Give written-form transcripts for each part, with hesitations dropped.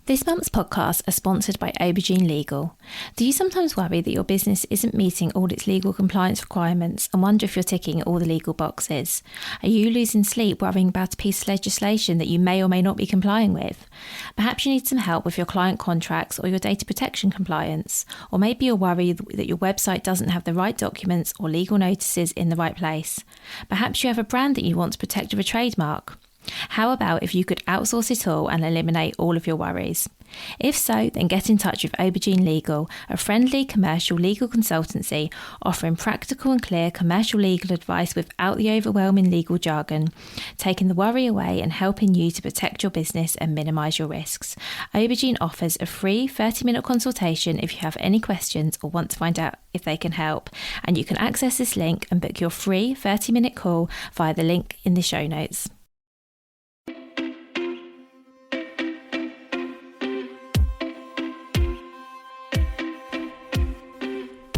This month's podcasts are sponsored by Aubergine Legal. Do you sometimes worry that your business isn't meeting all its legal compliance requirements and wonder if you're ticking all the legal boxes? Are you losing sleep worrying about a piece of legislation that you may or may not be complying with? Perhaps you need some help with your client contracts or your data protection compliance. Or maybe you're worried that your website doesn't have the right documents or legal notices in the right place. Perhaps you have a brand that you want to protect with a trademark. How about if you could outsource it all and eliminate all of your worries? If so, then get in touch with Aubergine Legal, a friendly commercial legal consultancy offering practical and clear commercial legal advice without the overwhelming legal jargon, taking the worry away and helping you to protect your business and minimise your risks. Aubergine offers a free 30-minute consultation if you have any questions or want to find out if they can help, and you can access this link and book your free 30-minute call via the link in the show notes.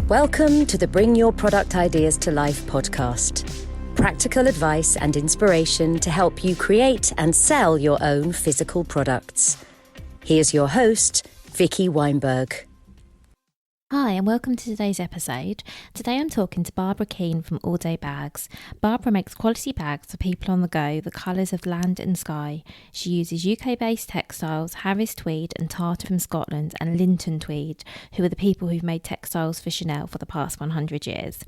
Welcome to the Bring Your Product Ideas to Life podcast. Practical advice and inspiration to help you create and sell your own physical products. Here's your host, Vicky Weinberg. Hi and welcome to today's episode. Today I'm talking to Barbara Keane from All Day Bags. Barbara makes quality bags for people on the go, the colours of land and sky. She uses UK-based textiles, Harris Tweed and tartan from Scotland and Linton Tweed, who are the people who've made textiles for Chanel for the past 100 years.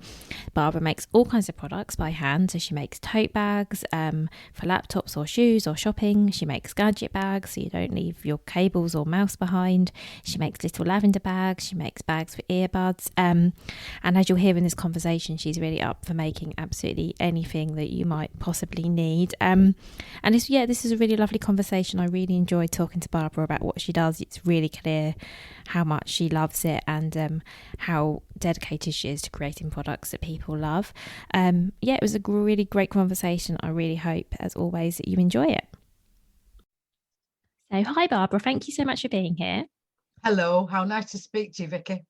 Barbara makes all kinds of products by hand, so she makes tote bags for laptops or shoes or shopping. She makes gadget bags so you don't leave your cables or mouse behind. She makes little lavender bags. She makes bags for earbuds, and as you'll hear in this conversation, she's really up for making absolutely anything that you might possibly need, and this is a really lovely conversation. I really enjoyed talking to Barbara about what she does. It's really clear how much she loves it and how dedicated she is to creating products that people love. It was a really great conversation. I really hope, as always, that you enjoy it. So hi Barbara, thank you so much for being here. Hello, how nice to speak to you, Vicky.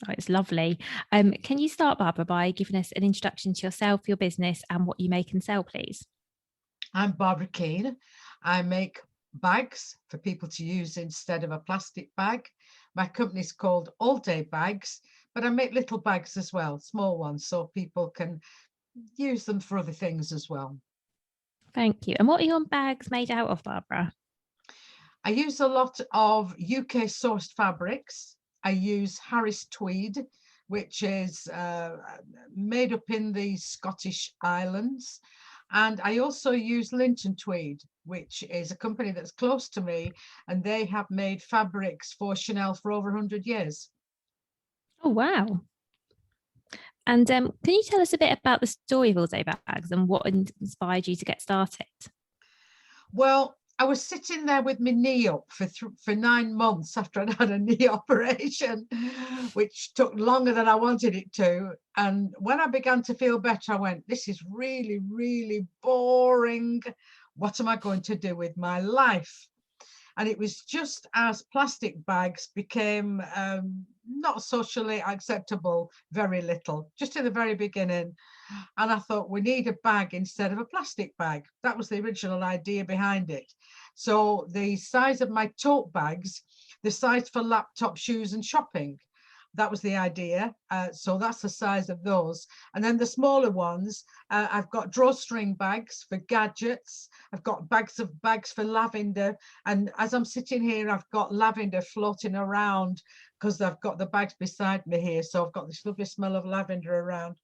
Oh, it's lovely. Can you start, Barbara, by giving us an introduction to yourself, your business, and what you make and sell, please? I'm Barbara Keane. I make bags for people to use instead of a plastic bag. My company's called All Day Bags, but I make little bags as well, small ones, so people can use them for other things as well. Thank you. And what are your bags made out of, Barbara? I use a lot of UK sourced fabrics. I use Harris Tweed, which is made up in the Scottish Islands. And I also use Linton Tweed, which is a company that's close to me, and they have made fabrics for Chanel for over 100 years. Oh, wow. And can you tell us a bit about the story of All Day Bags and what inspired you to get started? Well, I was sitting there with my knee up for 9 months after I'd had a knee operation, which took longer than I wanted it to. And when I began to feel better, I went, this is really, really boring. What am I going to do with my life? And it was just as plastic bags became not socially acceptable, very little, just in the very beginning. And I thought, we need a bag instead of a plastic bag. That was the original idea behind it. So the size of my tote bags, the size for laptop, shoes and shopping, that was the idea. So that's the size of those. And then the smaller ones, I've got drawstring bags for gadgets. I've got bags for lavender. And as I'm sitting here, I've got lavender floating around because I've got the bags beside me here. So I've got this lovely smell of lavender around.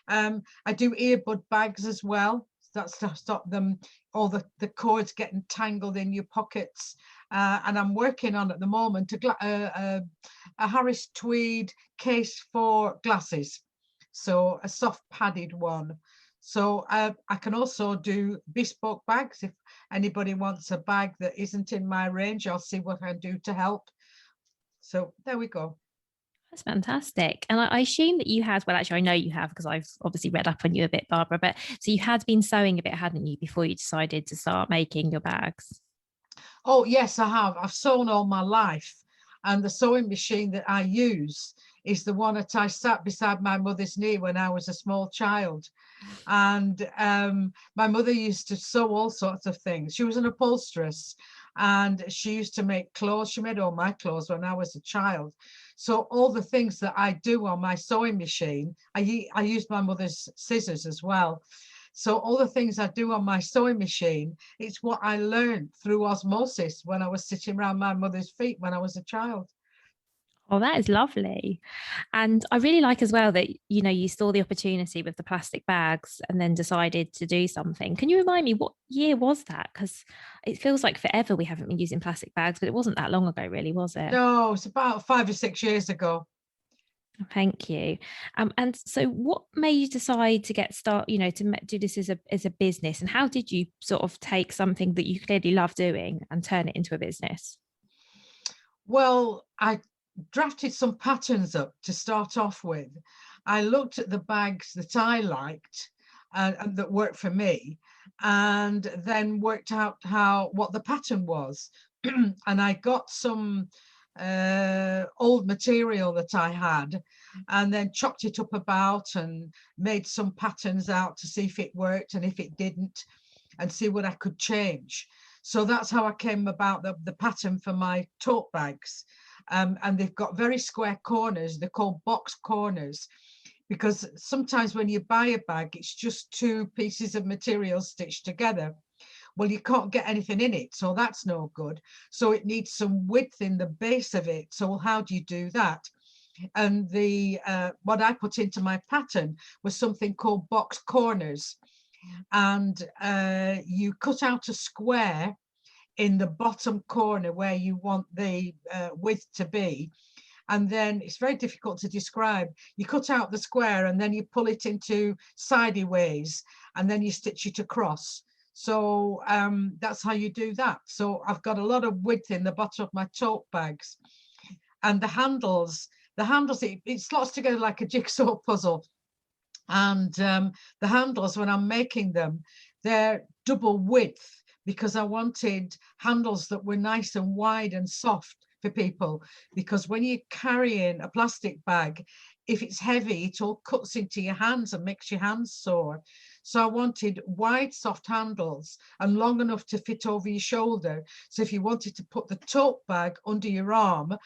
I do earbud bags as well. That's to stop them, all the cords getting tangled in your pockets. And I'm working on at the moment a Harris Tweed case for glasses, so a soft padded one. So I can also do bespoke bags. If anybody wants a bag that isn't in my range, I'll see what I can do to help. So there we go. That's fantastic. And I assume that you had, well, actually, I know you have because I've obviously read up on you a bit, Barbara, but so you had been sewing a bit, hadn't you, before you decided to start making your bags? Oh, yes, I have. I've sewn all my life. And the sewing machine that I use is the one that I sat beside my mother's knee when I was a small child. And my mother used to sew all sorts of things. She was an upholsteress. and she used to make clothes. She made all my clothes when I was a child. So all the things that I do on my sewing machine, I used my mother's scissors as well. So all the things I do on my sewing machine, it's what I learned through osmosis when I was sitting around my mother's feet when I was a child. Oh, that is lovely. And I really like as well that, you saw the opportunity with the plastic bags and then decided to do something. Can you remind me, what year was that? Because it feels like forever we haven't been using plastic bags, but it wasn't that long ago, really, was it? No, it's about 5 or 6 years ago. Thank you. And so what made you decide to get do this as a business? And how did you sort of take something that you clearly love doing and turn it into a business? Well, I drafted some patterns up to start off with. I looked at the bags that I liked and that worked for me, and then worked out what the pattern was. And I got some old material that I had, and then chopped it up about and made some patterns out to see if it worked, and if it didn't, and see what I could change. So that's how I came about the pattern for my tote bags. And they've got very square corners. They're called box corners, because sometimes when you buy a bag, it's just two pieces of material stitched together. Well, you can't get anything in it, so that's no good. So it needs some width in the base of it. So how do you do that? And the what I put into my pattern was something called box corners. And you cut out a square in the bottom corner where you want the width to be. And then it's very difficult to describe. You cut out the square and then you pull it into sideways, and then you stitch it across. So that's how you do that. So I've got a lot of width in the bottom of my tote bags. And the handles, it slots together like a jigsaw puzzle. And the handles, when I'm making them, they're double width, because I wanted handles that were nice and wide and soft for people. Because when you're carrying a plastic bag, if it's heavy, it all cuts into your hands and makes your hands sore. So I wanted wide, soft handles and long enough to fit over your shoulder. So if you wanted to put the tote bag under your arm,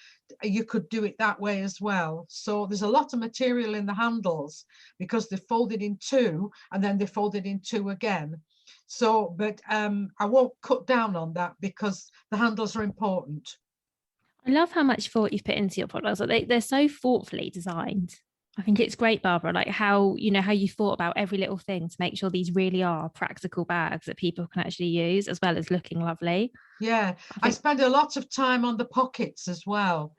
you could do it that way as well. So there's a lot of material in the handles, because they're folded in two and then they're folded in two again. So, but I won't cut down on that, because the handles are important. I love how much thought you've put into your products. Like they're so thoughtfully designed. I think it's great, Barbara, like how you thought about every little thing to make sure these really are practical bags that people can actually use, as well as looking lovely. Yeah, I think spend a lot of time on the pockets as well.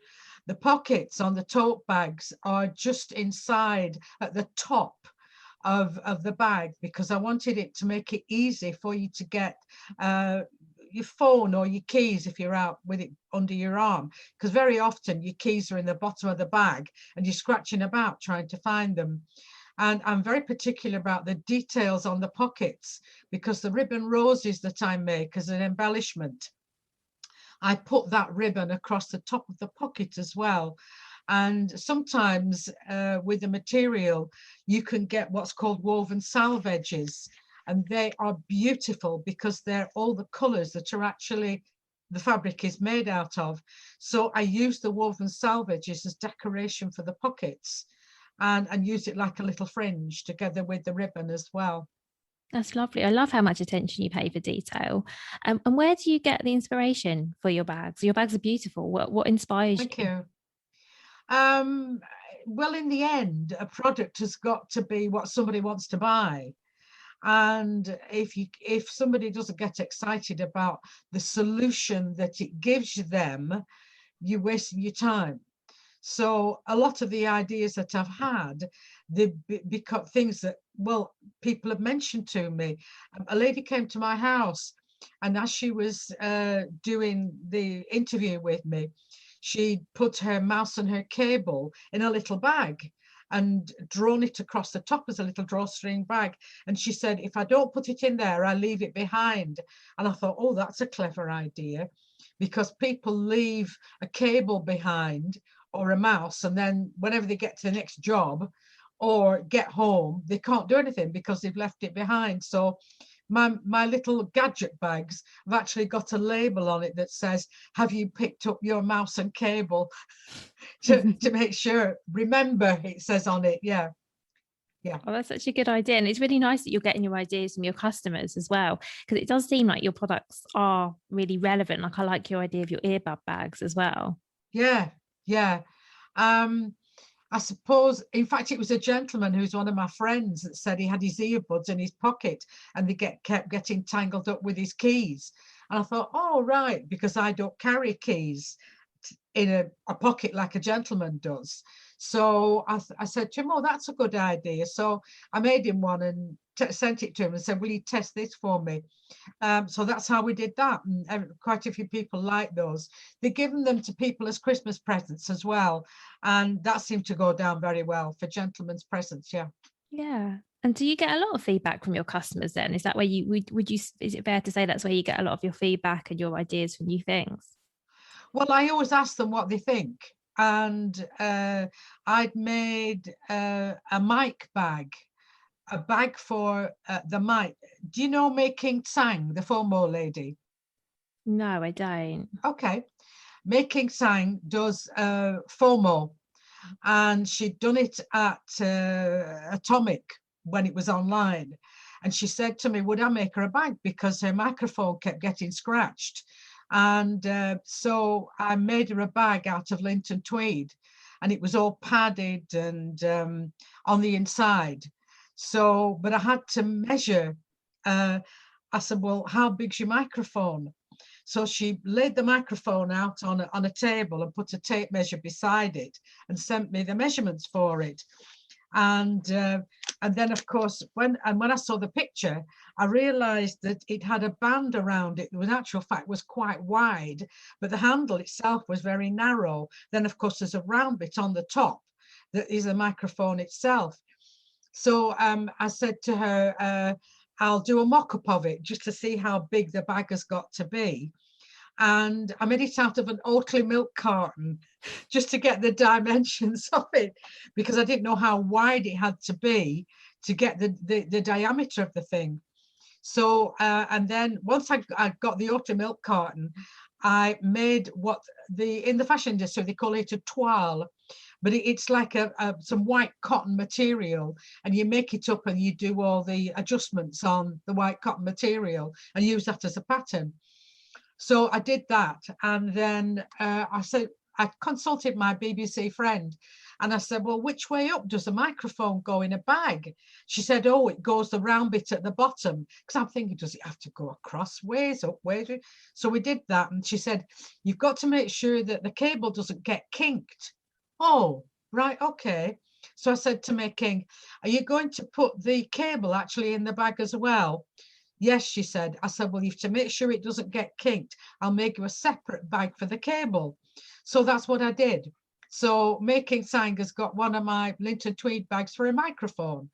The pockets on the tote bags are just inside at the top of the bag, because I wanted it to make it easy for you to get your phone or your keys if you're out with it under your arm, because very often your keys are in the bottom of the bag and you're scratching about trying to find them. And I'm very particular about the details on the pockets, because the ribbon roses that I make as an embellishment, I put that ribbon across the top of the pocket as well. And sometimes with the material, you can get what's called woven salvages, and they are beautiful because they're all the colors that are actually the fabric is made out of. So I use the woven salvages as decoration for the pockets, and use it like a little fringe together with the ribbon as well. that's lovely. I love how much attention you pay for detail. And where do you get the inspiration for your bags? Your bags are beautiful. What inspires Thank you? you. Um, well, in the end, a product has got to be what somebody wants to buy. And if somebody doesn't get excited about the solution that it gives them, you're wasting your time. So a lot of the ideas that I've had, they become things that, well, people have mentioned to me. A lady came to my house, and as she was doing the interview with me, she put her mouse and her cable in a little bag and drawn it across the top as a little drawstring bag. And she said, if I don't put it in there, I leave it behind. And I thought, oh, that's a clever idea, because people leave a cable behind or a mouse, and then whenever they get to the next job or get home, they can't do anything because they've left it behind. So my little gadget bags have actually got a label on it that says, have you picked up your mouse and cable? to make sure. Remember, it says on it. Yeah. Yeah. Oh, that's such a good idea. And it's really nice that you're getting your ideas from your customers as well, because it does seem like your products are really relevant. Like I like your idea of your earbud bags as well. Yeah. Yeah. I suppose, in fact, it was a gentleman who's one of my friends that said he had his earbuds in his pocket and they kept getting tangled up with his keys. And I thought, oh, right, because I don't carry keys in a pocket like a gentleman does. So I said to him, oh, that's a good idea. So I made him one and sent it to him and said, will you test this for me? So that's how we did that. And quite a few people like those. They're giving them to people as Christmas presents as well. And that seemed to go down very well for gentlemen's presents. Yeah. Yeah. And do you get a lot of feedback from your customers then? Is that where you would you, is it fair to say that's where you get a lot of your feedback and your ideas for new things? Well, I always ask them what they think. And I'd made a mic bag, a bag for the mic. Do you know Mei King Tsang, the FOMO lady? No, I don't. Okay. Mei King Tsang does FOMO, and she'd done it at Atomic when it was online. And she said to me, would I make her a bag, because her microphone kept getting scratched. And so I made her a bag out of Linton Tweed, and it was all padded and on the inside. So, but I had to measure. I said, well, how big's your microphone? So she laid the microphone out on a table and put a tape measure beside it and sent me the measurements for it. And then, of course, when I saw the picture, I realized that it had a band around it. In actual fact, was quite wide, but the handle itself was very narrow. Then, of course, there's a round bit on the top that is the microphone itself. So I said to her, I'll do a mock-up of it just to see how big the bag has got to be. And I made it out of an Oatly milk carton just to get the dimensions of it, because I didn't know how wide it had to be to get the diameter of the thing. So and then once I got the Oatly milk carton, I made what in the fashion industry they call it a toile, but it's like some white cotton material, and you make it up and you do all the adjustments on the white cotton material and use that as a pattern. So I did that, and then I consulted my BBC friend, and I said, well, which way up does a microphone go in a bag? She said, oh, it goes the round bit at the bottom, because I'm thinking, does it have to go across ways, up ways? So we did that, and she said, you've got to make sure that the cable doesn't get kinked. Oh, right, okay. So I said to Mei King, are you going to put the cable actually in the bag as well? Yes, she said. I said, well, you have to make sure it doesn't get kinked. I'll make you a separate bag for the cable. So that's what I did. So Mei King Tsang has got one of my Linton Tweed bags for a microphone.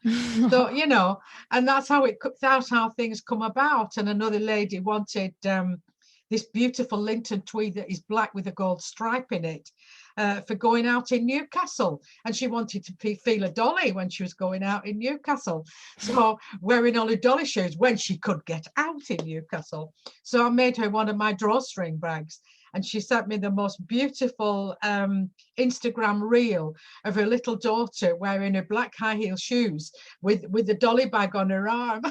So, and that's how things come about. And another lady wanted this beautiful Linton Tweed that is black with a gold stripe in it for going out in Newcastle. And she wanted to feel a dolly when she was going out in Newcastle. So wearing all her dolly shoes when she could get out in Newcastle. So I made her one of my drawstring bags. And she sent me the most beautiful Instagram reel of her little daughter wearing her black high heel shoes with the dolly bag on her arm.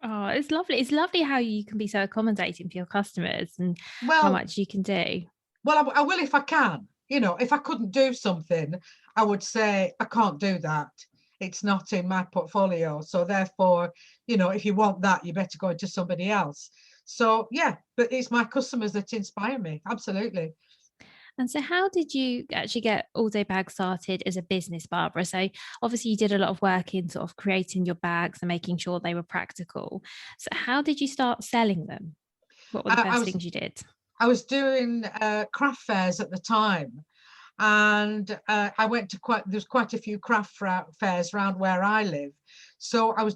Oh, it's lovely. It's lovely how you can be so accommodating for your customers and how Well, much you can do. well, I will if I can. If I couldn't do something, I would say I can't do that. It's not in my portfolio. So therefore, if you want that, you better go into somebody else. So yeah, but it's my customers that inspire me. Absolutely. And so how did you actually get All Day Bag started as a business, Barbara? So obviously you did a lot of work in sort of creating your bags and making sure they were practical. So how did you start selling them? What were the first things you did? I was doing craft fairs at the time, and I went to there's quite a few craft fairs around where I live. So I was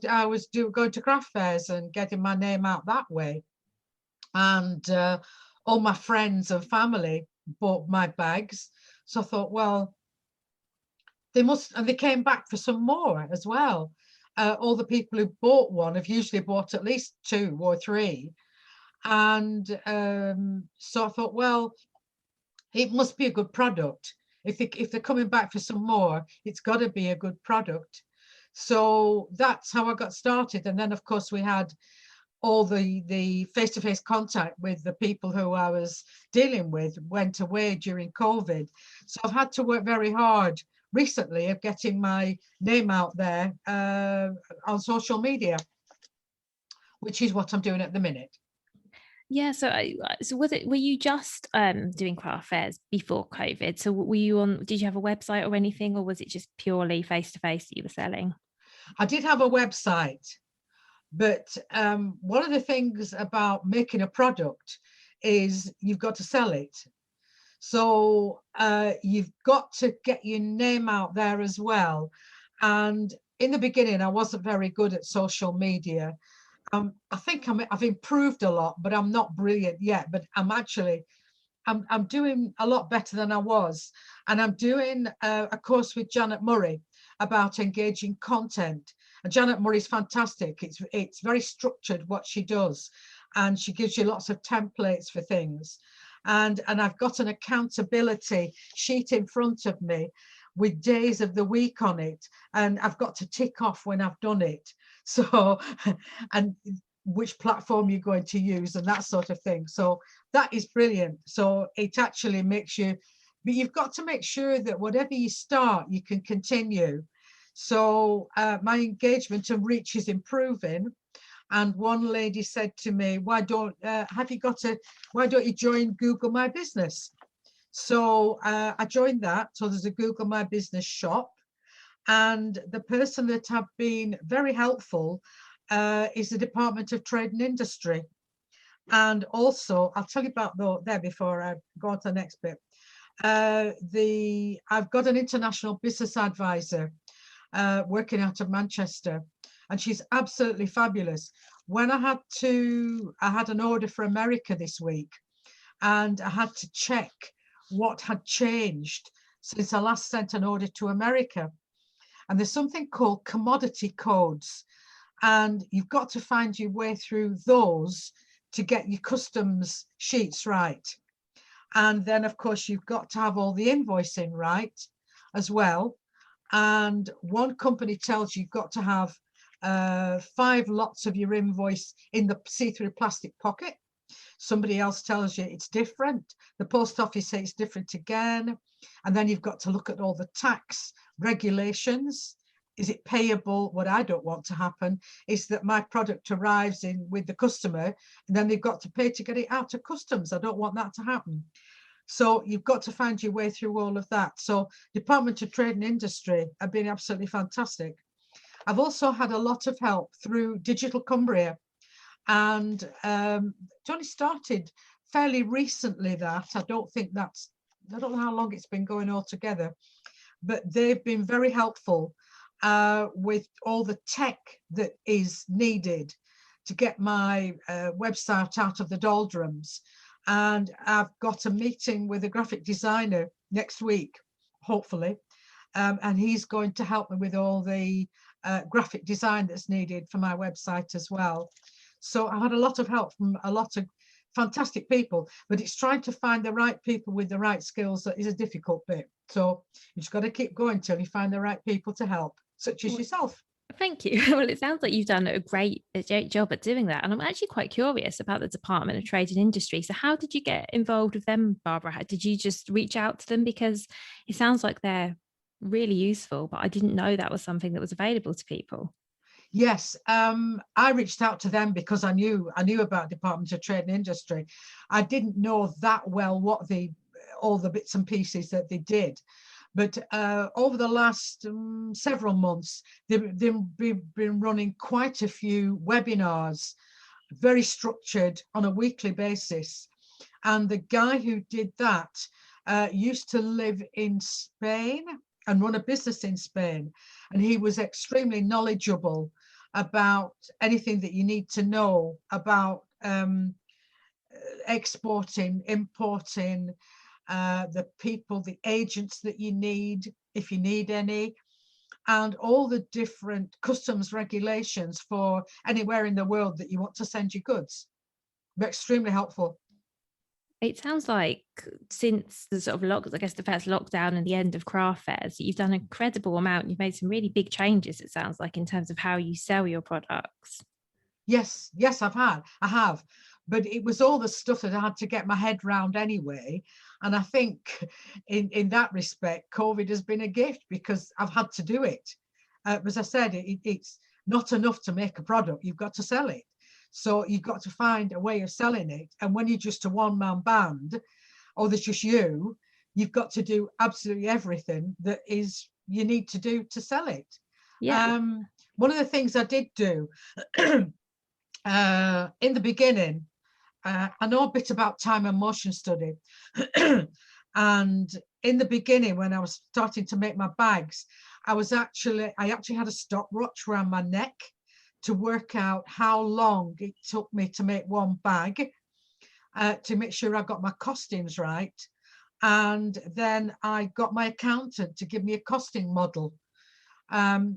going to craft fairs and getting my name out that way. And all my friends and family bought my bags. So I thought, well, they must, and they came back for some more as well. all the people who bought one have usually bought at least 2 or 3. And so I thought, well, it must be a good product. If they're coming back for some more, it's got to be a good product. So that's how I got started. And then, of course, we had all the face-to-face contact with the people who I was dealing with went away during COVID. So I've had to work very hard recently of getting my name out there on social media, which is what I'm doing at the minute. Yeah, so were you just doing craft fairs before COVID? So were you did you have a website or anything, or was it just purely face to face that you were selling? I did have a website, but one of the things about making a product is you've got to sell it. So you've got to get your name out there as well. And in the beginning, I wasn't very good at social media. I think I've improved a lot, but I'm not brilliant yet. But I'm doing a lot better than I was. And I'm doing a course with Janet Murray about engaging content. And Janet Murray's fantastic. It's very structured what she does. And she gives you lots of templates for things. And I've got an accountability sheet in front of me with days of the week on it. And I've got to tick off when I've done it. So, and which platform you're going to use and that sort of thing. So that is brilliant. So it actually makes you, but you've got to make sure that whatever you start, you can continue. So my engagement and reach is improving. And one lady said to me, why don't you join Google My Business? So I joined that. So there's a Google My Business shop. And the person that have been very helpful is the Department of Trade and Industry. And also, I'll tell you about there before I go on to the next bit. I've got an international business advisor working out of Manchester, and she's absolutely fabulous. When I had an order for America this week, and I had to check what had changed since I last sent an order to America. And there's something called commodity codes, and you've got to find your way through those to get your customs sheets right. And then, of course, you've got to have all the invoicing right as well. And one company tells you've got to have 5 lots of your invoice in the see-through plastic pocket. Somebody else tells you it's different. The post office says it's different again. And then you've got to look at all the tax regulations. Is it payable? What I don't want to happen is that my product arrives in with the customer and then they've got to pay to get it out of customs. I don't want that to happen. So you've got to find your way through all of that. So Department of Trade and Industry have been absolutely fantastic. I've also had a lot of help through Digital Cumbria, and it only started fairly recently. That I don't know how long it's been going altogether, but they've been very helpful with all the tech that is needed to get my website out of the doldrums. And I've got a meeting with a graphic designer next week, hopefully, and he's going to help me with all the graphic design that's needed for my website as well. So I've had a lot of help from a lot of fantastic people, but it's trying to find the right people with the right skills that is a difficult bit. So you just got to keep going till you find the right people to help, such as yourself. Thank you. Well, it sounds like you've done a great job at doing that. And I'm actually quite curious about the Department of Trade and Industry. So how did you get involved with them, Barbara? Did you just reach out to them? Because it sounds like they're really useful, but I didn't know that was something that was available to people. Yes, I reached out to them because I knew about Department of Trade and Industry. I didn't know that well what all the bits and pieces that they did. But over the last several months, they've been running quite a few webinars, very structured on a weekly basis. And the guy who did that used to live in Spain and run a business in Spain. And he was extremely knowledgeable about anything that you need to know about exporting, importing, the people, the agents that you need, if you need any. and all the different customs regulations for anywhere in the world that you want to send your goods. They're extremely helpful. It sounds like since the sort of I guess the first lockdown and the end of craft fairs, you've done an incredible amount. You've made some really big changes, it sounds like, in terms of how you sell your products. Yes, I have. But it was all the stuff that I had to get my head round anyway. And I think in that respect, COVID has been a gift because I've had to do it. As I said, it's not enough to make a product. You've got to sell it. So you've got to find a way of selling it. And when you're just a one-man band, or there's just you've got to do absolutely everything that is you need to do to sell it. Yeah. One of the things I did do in the beginning, I know a bit about time and motion study. And in the beginning, when I was starting to make my bags, I actually had a stopwatch around my neck to work out how long it took me to make one bag, to make sure I got my costings right. And then I got my accountant to give me a costing model.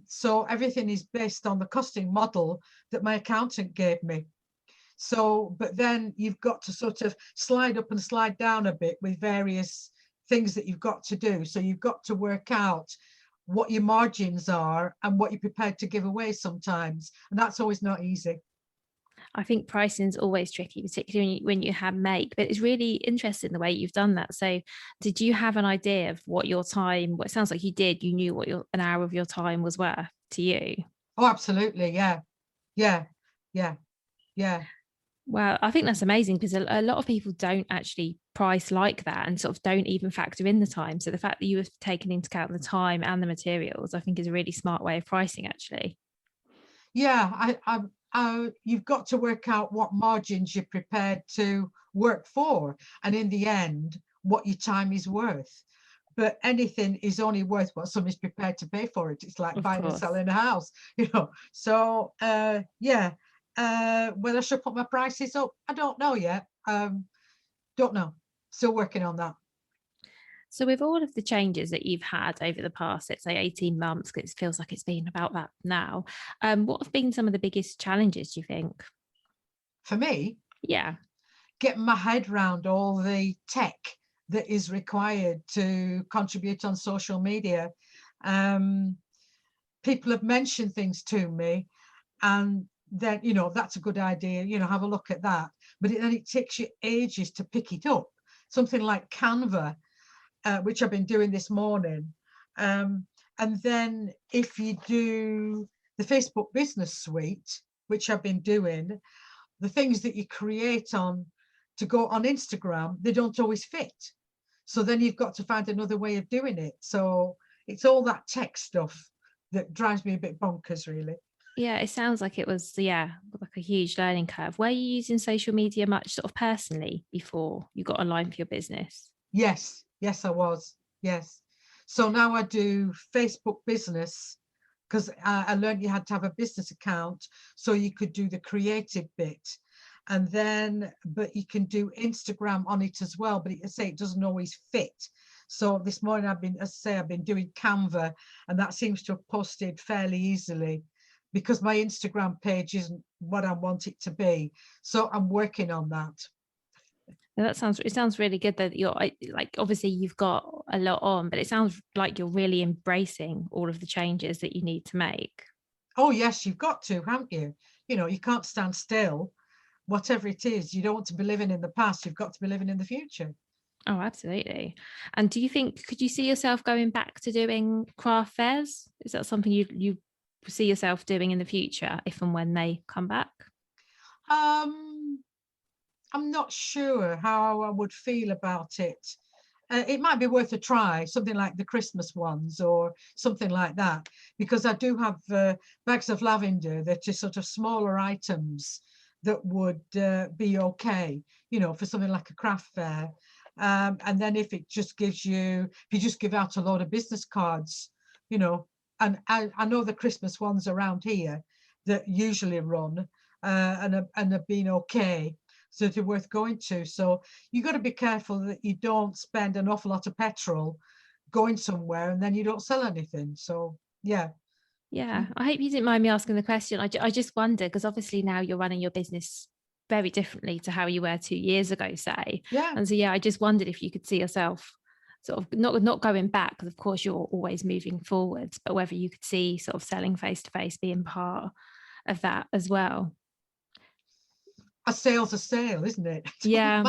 So everything is based on the costing model that my accountant gave me. So, but then you've got to sort of slide up and slide down a bit with various things that you've got to do. So you've got to work out what your margins are and what you're prepared to give away sometimes. And that's always not easy. I think pricing is always tricky, particularly when you have make, but it's really interesting the way you've done that. So did you have an idea of what your time, what it sounds like you did, you knew what an hour of your time was worth to you? Oh, absolutely. Yeah. Well, I think that's amazing because a lot of people don't actually price like that and sort of don't even factor in the time. So the fact that you have taken into account the time and the materials, I think is a really smart way of pricing, actually. Yeah, you've got to work out what margins you're prepared to work for, and in the end, what your time is worth. But anything is only worth what somebody's prepared to pay for it. It's like Of buying and course. selling a house, So whether I should put my prices up, I don't know yet. Don't know. Still working on that. So with all of the changes that you've had over the past, let's say 18 months, because it feels like it's been about that now, what have been some of the biggest challenges, do you think? For me, Yeah. getting my head around all the tech that is required to contribute on social media. People have mentioned things to me, and then that's a good idea, have a look at that, but then it takes you ages to pick it up. Something like Canva, which I've been doing this morning, and then if you do the Facebook Business Suite, which I've been doing, the things that you create to go on Instagram, they don't always fit. So then you've got to find another way of doing it. So it's all that tech stuff that drives me a bit bonkers, really. Yeah, it sounds like it was, like a huge learning curve. Were you using social media much sort of personally before you got online for your business? Yes, I was. Yes. So now I do Facebook Business because I learned you had to have a business account so you could do the creative bit. And then, but you can do Instagram on it as well, but it doesn't always fit. So this morning I've been doing Canva, and that seems to have posted fairly easily because my Instagram page isn't what I want it to be. So I'm working on that. It sounds really good that you're like, obviously you've got a lot on, but it sounds like you're really embracing all of the changes that you need to make. Oh yes, you've got to, haven't you? You can't stand still. Whatever it is, you don't want to be living in the past, you've got to be living in the future. Oh, absolutely. And do you think, could you see yourself going back to doing craft fairs? Is that something you see yourself doing in the future if and when they come back? I'm not sure how I would feel about it. It might be worth a try, something like the Christmas ones or something like that, because I do have bags of lavender that are sort of smaller items that would be okay, for something like a craft fair. And then if you just give out a load of business cards, and I know the Christmas ones around here that usually run and have been okay. So they're worth going to. So you got to be careful that you don't spend an awful lot of petrol going somewhere and then you don't sell anything. So Yeah. Yeah, I hope you didn't mind me asking the question. I just wonder, because obviously now you're running your business very differently to how you were 2 years ago, say. Yeah. And so, yeah, I just wondered if you could see yourself sort of not going back, because of course you're always moving forwards, but whether you could see sort of selling face to face being part of that as well. A sale's a sale, isn't it? Yeah,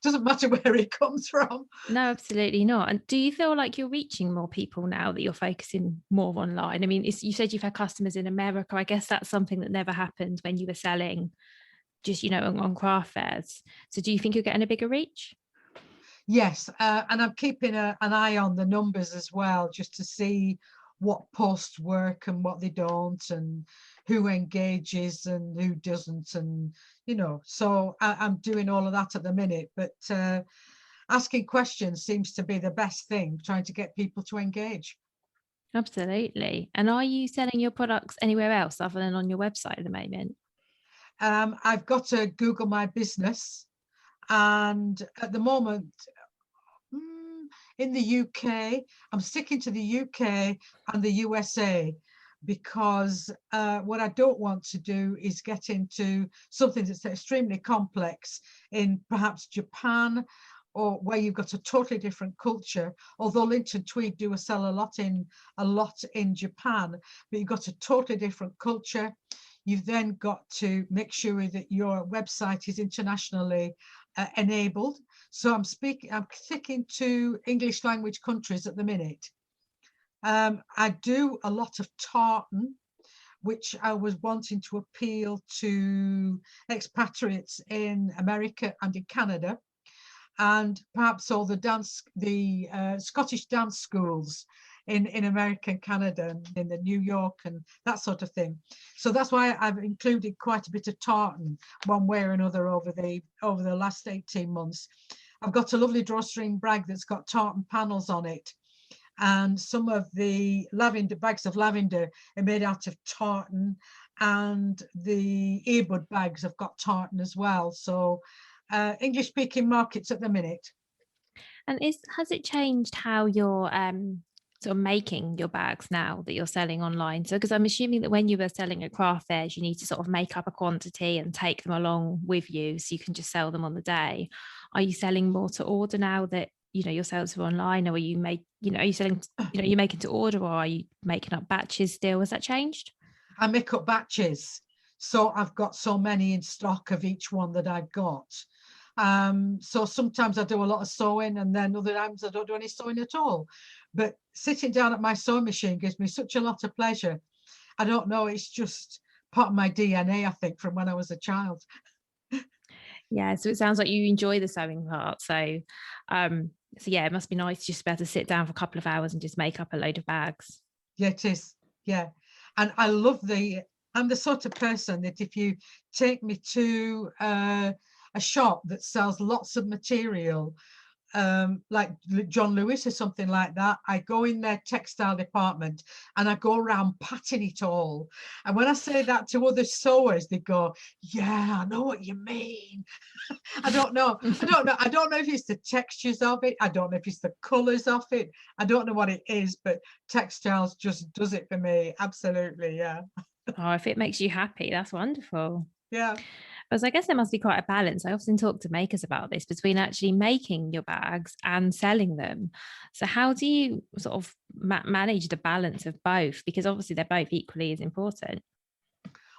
Doesn't matter where it comes from. no, absolutely not. And do you feel like you're reaching more people now that you're focusing more online? I mean, you said you've had customers in America. I guess that's something that never happened when you were selling just, on craft fairs. So do you think you're getting a bigger reach? Yes, and I'm keeping an eye on the numbers as well, just to see what posts work and what they don't, and who engages and who doesn't, and so I'm doing all of that at the minute. But asking questions seems to be the best thing, trying to get people to engage. Absolutely. And are you selling your products anywhere else other than on your website at the moment? I've got to Google my business, and at the moment, in the UK, I'm sticking to the UK and the USA, because what I don't want to do is get into something that's extremely complex in perhaps Japan, or where you've got a totally different culture. Although Linton Tweed do sell a lot in Japan, but you've got a totally different culture. You've then got to make sure that your website is internationally enabled. So I'm sticking to English language countries at the minute. I do a lot of tartan, which I was wanting to appeal to expatriates in America and in Canada, and perhaps all the Scottish dance schools in America and Canada, and in the New York and that sort of thing. So that's why I've included quite a bit of tartan one way or another over the last 18 months. I've got a lovely drawstring bag that's got tartan panels on it, and some of the bags of lavender are made out of tartan, and the earbud bags have got tartan as well. So English speaking markets at the minute. And has it changed how you're sort of making your bags now that you're selling online? So, because I'm assuming that when you were selling at craft fairs, you need to sort of make up a quantity and take them along with you so you can just sell them on the day. Are you selling more to order now that your sales are online, or are you are you selling, you making to order, or are you making up batches still? Has that changed? I make up batches, so I've got so many in stock of each one that I've got. So sometimes I do a lot of sewing, and then other times I don't do any sewing at all. But sitting down at my sewing machine gives me such a lot of pleasure. I don't know, it's just part of my DNA, I think, from when I was a child. Yeah, so it sounds like you enjoy the sewing part. So yeah, it must be nice just to be able to sit down for a couple of hours and just make up a load of bags. Yeah, it is. Yeah. And I'm the sort of person that if you take me to a shop that sells lots of material, like John Lewis or something like that, I go in their textile department and I go around patting it all. And when I say that to other sewers, they go, yeah, I know what you mean. I don't know. I don't know if it's the textures of it. I don't know if it's the colors of it. I don't know what it is, but textiles just does it for me. Absolutely. Yeah. Oh, if it makes you happy, that's wonderful. Yeah. Because I guess there must be quite a balance. I often talk to makers about this, between actually making your bags and selling them. So how do you sort of manage the balance of both? Because obviously they're both equally as important.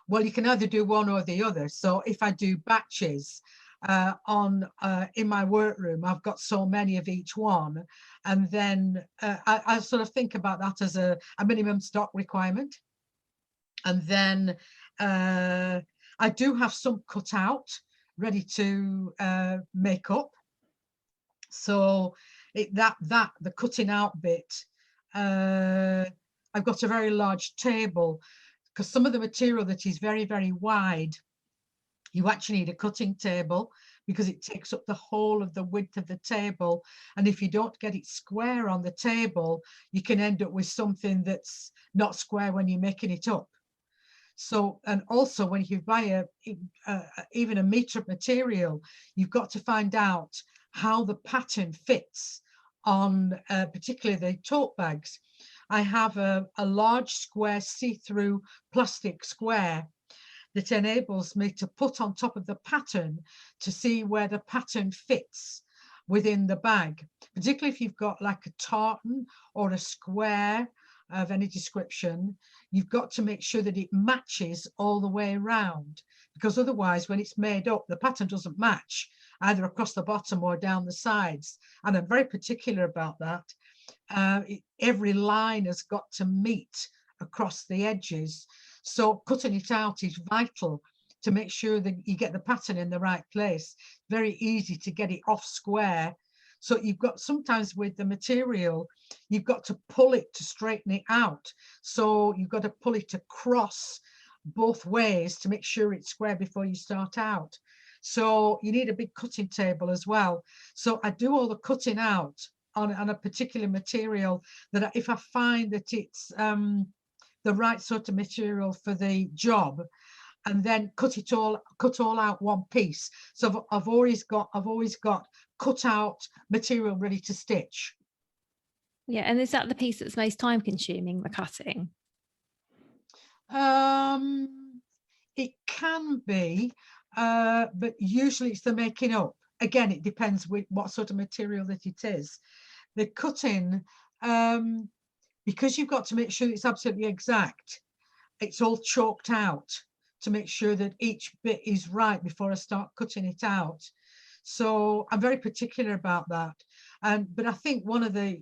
Well, you can either do one or the other. So if I do batches in my workroom, I've got so many of each one, and then I sort of think about that as a minimum stock requirement. And then I do have some cut out ready to make up. So the cutting out bit, I've got a very large table, because some of the material that is very, very wide, you actually need a cutting table, because it takes up the whole of the width of the table. And if you don't get it square on the table, you can end up with something that's not square when you're making it up. So, and also when you buy even a meter of material, you've got to find out how the pattern fits on particularly the tote bags. I have a large square see-through plastic square that enables me to put on top of the pattern to see where the pattern fits within the bag, particularly if you've got like a tartan or a square of any description. You've got to make sure that it matches all the way around, because otherwise when it's made up, the pattern doesn't match either across the bottom or down the sides. And I'm very particular about that. Every line has got to meet across the edges. So cutting it out is vital to make sure that you get the pattern in the right place. Very easy to get it off square. So you've got, sometimes with the material, you've got to pull it to straighten it out. So you've got to pull it across both ways to make sure it's square before you start out. So you need a big cutting table as well. So I do all the cutting out on a particular material that if I find that it's the right sort of material for the job, and then cut all out one piece. So I've always got cut out material ready to stitch. Yeah, and is that the piece that's most time consuming, the cutting? It can be, but usually it's the making up. Again, it depends with what sort of material that it is. The cutting, because you've got to make sure it's absolutely exact, it's all chalked out to make sure that each bit is right before I start cutting it out. So I'm very particular about that. But I think one of the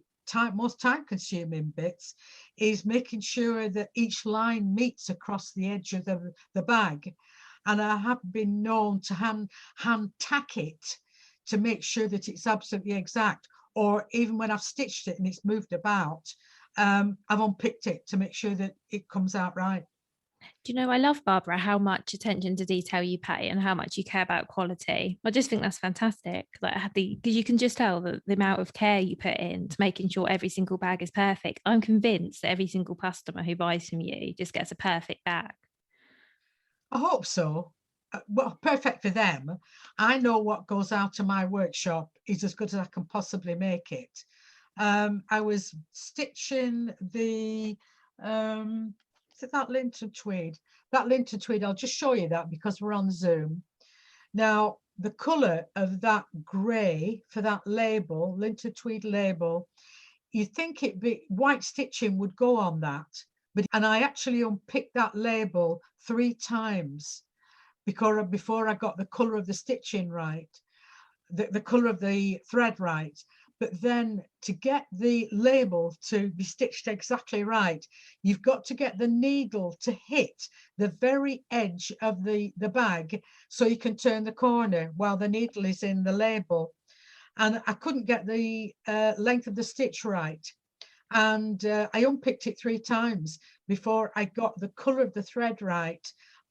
most time-consuming bits is making sure that each line meets across the edge of the bag. And I have been known to hand tack it to make sure that it's absolutely exact. Or even when I've stitched it and it's moved about, I've unpicked it to make sure that it comes out right. Do you know, I love, Barbara, how much attention to detail you pay and how much you care about quality. I just think that's fantastic. Like, because you can just tell the amount of care you put into making sure every single bag is perfect. I'm convinced that every single customer who buys from you just gets a perfect bag. I hope so. Well, perfect for them. I know what goes out of my workshop is as good as I can possibly make it. I was stitching the that Linton Tweed. That Linton Tweed, I'll just show you that because we're on Zoom. Now, the colour of that grey for that label, Linton Tweed label, you'd think it'd be white stitching would go on that. And I actually unpicked that label 3 times before I got the colour of the stitching right, the colour of the thread right. But then to get the label to be stitched exactly right, you've got to get the needle to hit the very edge of the bag so you can turn the corner while the needle is in the label. And I couldn't get the length of the stitch right. And I unpicked it 3 times before I got the colour of the thread right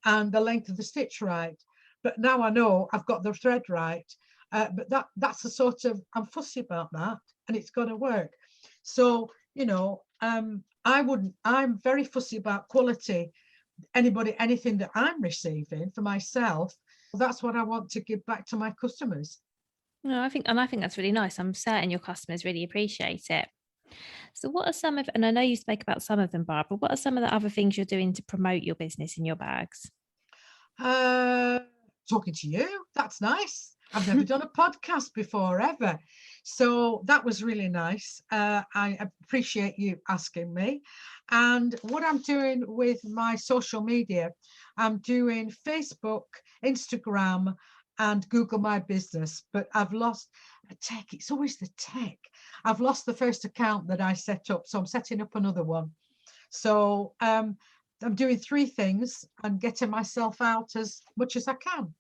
and the length of the stitch right. But now I know I've got the thread right. But that's the sort of, I'm fussy about that, and it's got to work. So, you know, I'm very fussy about quality. Anything that I'm receiving for myself, that's what I want to give back to my customers. No, I think that's really nice. I'm certain your customers really appreciate it. So what are some of, and I know you spoke about some of them, Barbara, what are some of the other things you're doing to promote your business in your bags? Talking to you, that's nice. I've never done a podcast before, ever. So that was really nice. I appreciate you asking me. And what I'm doing with my social media, I'm doing Facebook, Instagram, and Google My Business. But I've lost a tech. It's always the tech. I've lost the first account that I set up. So I'm setting up another one. So I'm doing 3 things and getting myself out as much as I can.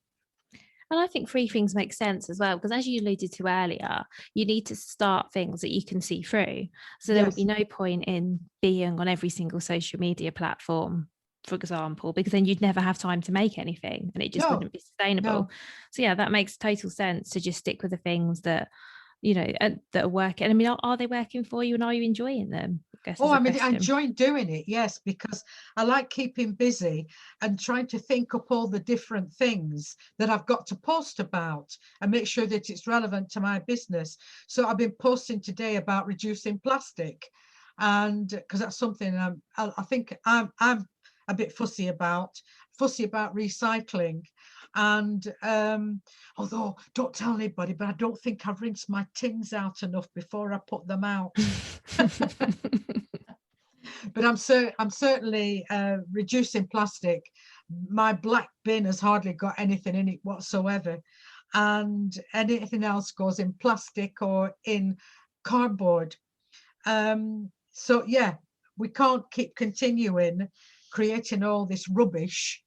And I think 3 things make sense as well, because as you alluded to earlier, you need to start things that you can see through. So there will be no point in being on every single social media platform, for example, because then you'd never have time to make anything and it just wouldn't be sustainable. So yeah, that makes total sense to just stick with the things that, you know, that are working. I mean, are they working for you and are you enjoying them? I mean, I enjoy doing it, yes, because I like keeping busy and trying to think up all the different things that I've got to post about and make sure that it's relevant to my business. So I've been posting today about reducing plastic. and because that's something I think I'm a bit fussy about recycling. And although don't tell anybody, but I don't think I've rinsed my tins out enough before I put them out. But I'm certainly reducing plastic. My black bin has hardly got anything in it whatsoever, and anything else goes in plastic or in cardboard. So yeah, we can't keep continuing creating all this rubbish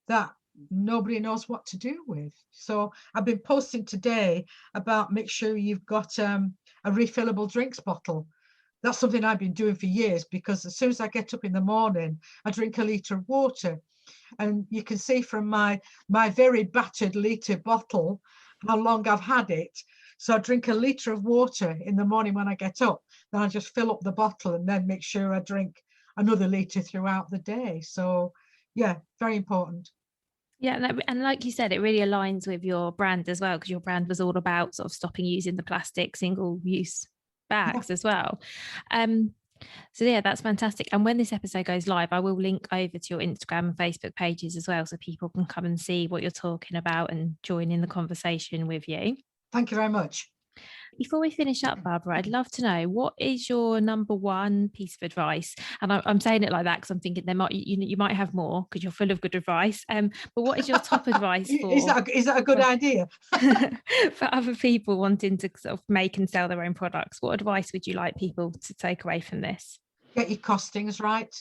that nobody knows what to do with. So I've been posting today about make sure you've got a refillable drinks bottle. That's something I've been doing for years, because as soon as I get up in the morning, I drink a litre of water. And you can see from my very battered litre bottle how long I've had it. So I drink a litre of water in the morning when I get up. Then I just fill up the bottle and then make sure I drink another litre throughout the day. So yeah, very important. Yeah, and like you said, it really aligns with your brand as well, because your brand was all about sort of stopping using the plastic single-use bags as well. So yeah, that's fantastic. And when this episode goes live, I will link over to your Instagram and Facebook pages as well, so people can come and see what you're talking about and join in the conversation with you. Thank you very much. Before we finish up, Barbara, I'd love to know, what is your number one piece of advice? And I'm saying it like that because I'm thinking you might have more, because you're full of good advice. But what is your top advice for? Is that a good idea? For other people wanting to sort of make and sell their own products, what advice would you like people to take away from this? Get your costings right.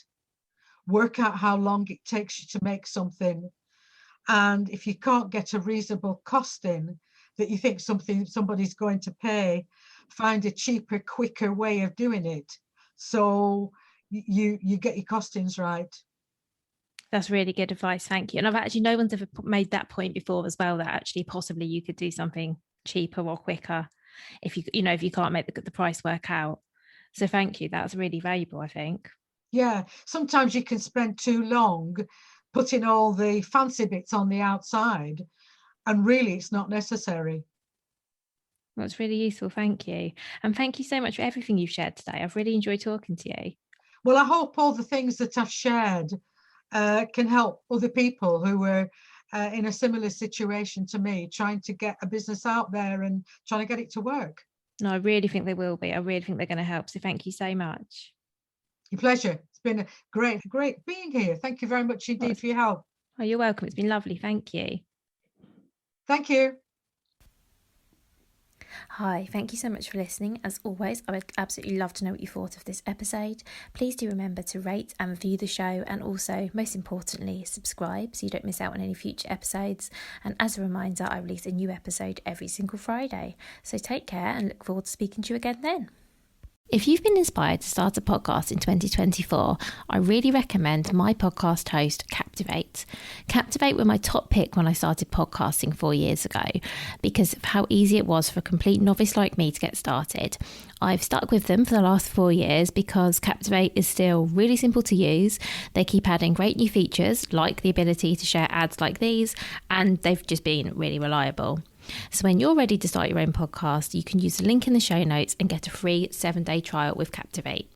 Work out how long it takes you to make something. And if you can't get a reasonable costing that you think somebody's going to pay, find a cheaper, quicker way of doing it. So you get your costings right. That's really good advice. Thank you. And I've actually, no one's ever made that point before as well, that actually possibly you could do something cheaper or quicker if you can't make the price work out. So thank you. That's really valuable, I think. Yeah. Sometimes you can spend too long putting all the fancy bits on the outside, and really it's not necessary. That's really useful. Thank you. And thank you so much for everything you've shared today. I've really enjoyed talking to you. Well, I hope all the things that I've shared can help other people who are in a similar situation to me, trying to get a business out there and trying to get it to work. No, I really think they will be. I really think they're going to help. So thank you so much. Your pleasure. It's been great being here. Thank you very much indeed for your help. Oh, you're welcome. It's been lovely. Thank you. Thank you. Hi, thank you so much for listening. As always, I would absolutely love to know what you thought of this episode. Please do remember to rate and review the show, and also, most importantly, subscribe so you don't miss out on any future episodes. And as a reminder, I release a new episode every single Friday. So take care and look forward to speaking to you again then. If you've been inspired to start a podcast in 2024, I really recommend my podcast host, Captivate. Captivate were my top pick when I started podcasting 4 years ago, because of how easy it was for a complete novice like me to get started. I've stuck with them for the last 4 years because Captivate is still really simple to use. They keep adding great new features, like the ability to share ads like these, and they've just been really reliable. So when you're ready to start your own podcast, you can use the link in the show notes and get a free 7-day trial with Captivate.